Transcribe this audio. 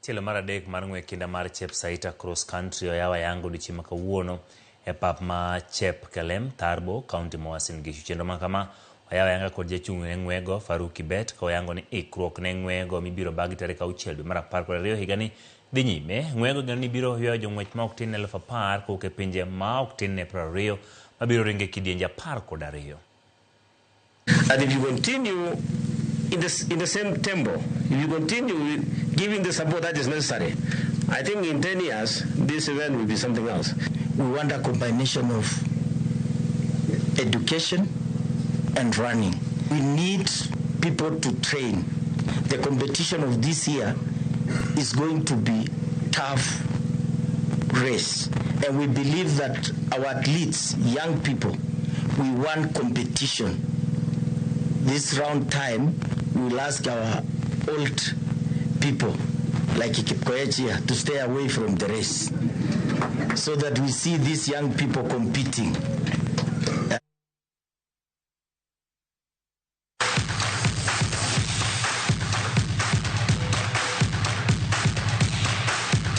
Tielo mar adek mar ng'we kinda mar Chepsaita cross country oyaw ayanga odiochieng' kawuono e pap ma Chepkelem Tarbo county ma Uasin Gishu. Chenro ma kama oyaw ayanga kod jachung' ne ng'wego Faruk Kibet ka oyango ni ikruok ne ng'wego mibiro bagi tarik 6 dwe mar 12 higani dhi nyime. Ng'wego geno ni biro ywayo jong'wech ma ok tin ne 10,000 kowuok e pinje ma ok tin ne 20 mabiro ringe kidienje 12. And if you continue in the same tempo, if you continue giving the support that is necessary, I think in 10 years, this event will be something else. We want a combination of education and running. We need people to train. The competition of this year is going to be tough race. And we believe that our athletes, young people, we want competition. This round time, we'll ask our old people, like Kipkoech, to stay away from the race so that we see these young people competing.